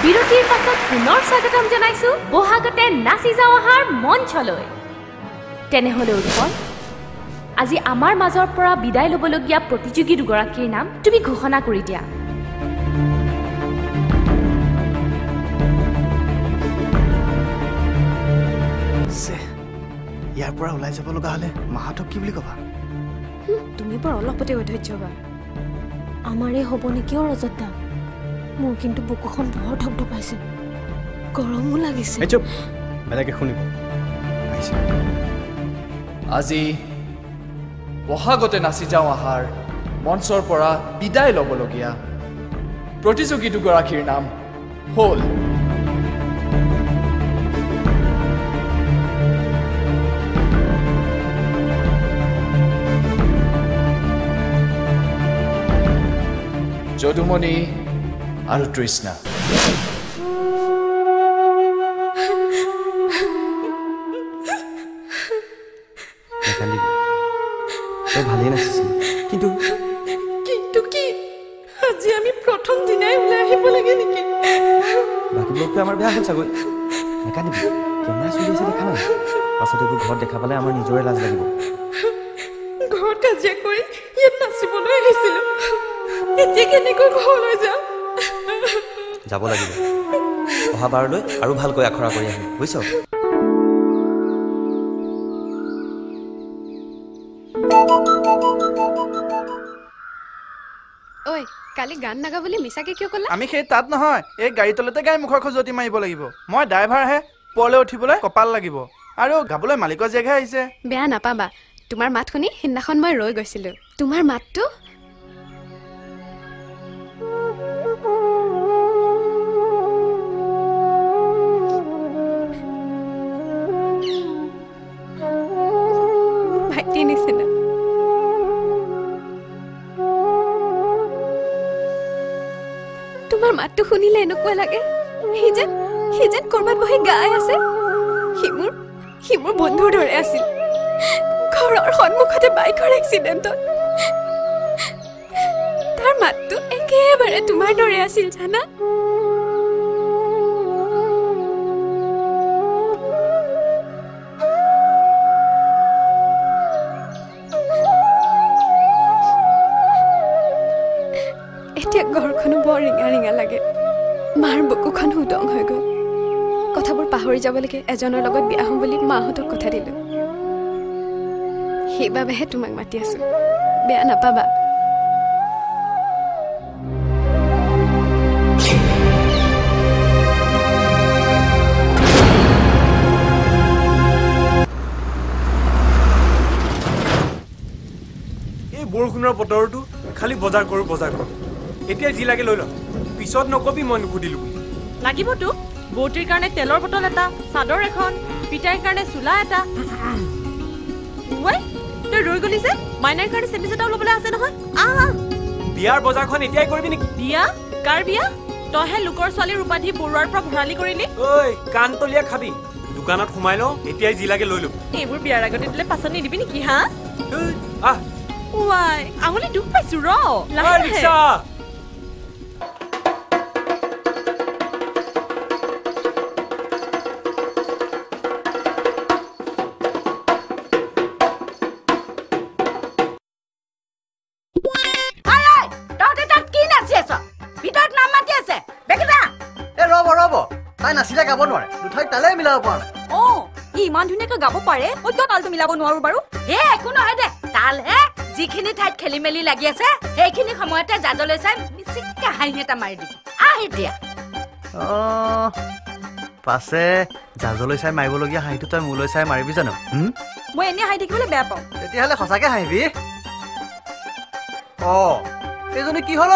বিৰতিৰ পাছত পুনৰ স্বাগতম জনাইছো বহাগতে নাচি যাওঁ আহাৰ মঞ্চলৈ। তেনেহলে উৎপল, আজি আমাৰ মাজৰ পৰা বিদায় ল'বলগীয়া প্ৰতিযোগী দুগৰাকীৰ নাম তুমি ঘোষণা কৰি দিয়া। ইয়াৰ পৰা ওলাই যাব লগা হলে মাহাতক কি বুলি কবা? তুমি বৰ অলপতে অধৈৰ্য হোৱা। আমাৰে হ'ব নেকি ৰজত দা? মোৰ কিন্তু বুকুখন বৰ ধপধপাইছে, গৰমো লাগিছে। চুপ, বেলেগে শুনিব। আজি বহাগতে নাচি যাওঁ আহাৰ মঞ্চৰ পৰা বিদায় ল'বলগীয়া প্ৰতিযোগী দুগৰাকীৰ নাম হ'ল যদুমণি আৰু তৃষ্ণা। তই ভালেই নাচিছিল, কিন্তু কি আজি আমি প্ৰথম দিনাই ওলাই আহিব লাগে নেকি? বাকীবোৰতো আমাৰ বেয়া হ'ল চাগৈ। নেকান্দিবি, কেমেৰা চলি আছে দেখা নাই? পাছত এইবোৰ ঘৰত দেখা পালে আমাৰ নিজৰে লাজ লাগিব। ঘৰত কাজিয়া কৰি ইয়াত নাচিবলৈ আহিছিলো, এতিয়া কেনেকৈ ঘৰলৈ যাম? যাব লাগিব, অহাবাৰলৈ আৰু ভালকৈ আখৰা কৰি আহিম, বুজিছ? ঐ, কালি গান নাগা বুলি মিছাকে কিয় ক'লা? আমি সেই তাত নহয়, এই গাড়ী তলতে গাই মুখৰ খজুৱতি মাৰিব লাগিব। মই ড্ৰাইভাৰহে, ওপৰলৈ উঠিবলৈ কপাল লাগিব, আৰু গাবলৈ মালিকৰ জেগাহে আহিছে। বেয়া নাপাবা, তোমাৰ মাত শুনি সিদিনাখন মই ৰৈ গৈছিলো। তোমাৰ মাতটো ভাইটিৰ নিচিনা। তোমাৰ মাতটো শুনিলে এনেকুৱা লাগে সি যেন কৰবাত বহি গাই আছে। সি মোৰ বন্ধুৰ দৰে আছিল। ঘৰৰ সন্মুখতে বাইকৰ এক্সিডেণ্টত তাৰ মাতটো একেবাৰে তোমাৰ দৰে আছিল জানা। এতিয়া ঘৰখনো বৰ ৰিঙা ৰিঙা লাগে। মাৰ বুকুখন উদং হৈ গ'ল। কথাবোৰ পাহৰি যাবলৈকে এজনৰ লগত বিয়া হ'ম বুলি মাহঁতক কথা দিলো। সেইবাবেহে তোমাক মাতি আছো, বেয়া নাপাবা। এই বৰষুণৰ বতৰটো খালি বজাৰ কৰো। এতিয়া যি লাগে লৈ ল, পিছত নকবি মই নুসুধিলো বুলি। লাগিবতো। বৌটিৰ কাৰণে তেলৰ বটল এটা, চাদৰ এখন, পিতাইৰ কাৰণে চোলা এটা। তই ৰৈ গলি যে, মাইনাৰ কাৰণে চেমিজ এটাও ল'বলৈ আছে নহয়। বিয়াৰ বজাৰখন এতিয়াই কৰিবি নেকি? বিয়া? কাৰ বিয়া? তইহে লোকৰ ছোৱালীৰ উপাধি বৰুৱাৰ পৰা ভৰালি কৰিলি। ঐ, কাণ তলীয়া খাবি। দোকানত সোমাই ল, এতিয়াই যি লাগে লৈ ল। এইবোৰ বিয়াৰ আগতে দিলে পাছত নিদিবি নেকি? হা? আহ, আঙুলি দুখ পাইছো ৰ। ৰিক্সা তাই নাচিলে গাব নোৱাৰে, দুঠাইত তালে মিলাব পৰা নাই। ইমান ধুনীয়াকৈ গাব পাৰে, কিয় তালটো মিলাব নোৱাৰো বাৰু? একো নহয় দে, তালহে যিখিনি ঠাইত খেলি মেলি লাগি আছে সেইখিনি সময়তে জাজলৈ চাই মিচিককে হাঁহি এটা মাৰি দিবি। এতিয়া পাছে জাজলৈ চাই মাৰিবলগীয়া হাঁহিটো তই মোলৈ চাই মাৰিবি জানো? মই এনেই হাঁহি থাকিবলৈ বেয়া পাওঁ। তেতিয়াহ'লে সঁচাকে হাঁহিবি। এইজনী কি হ'ল?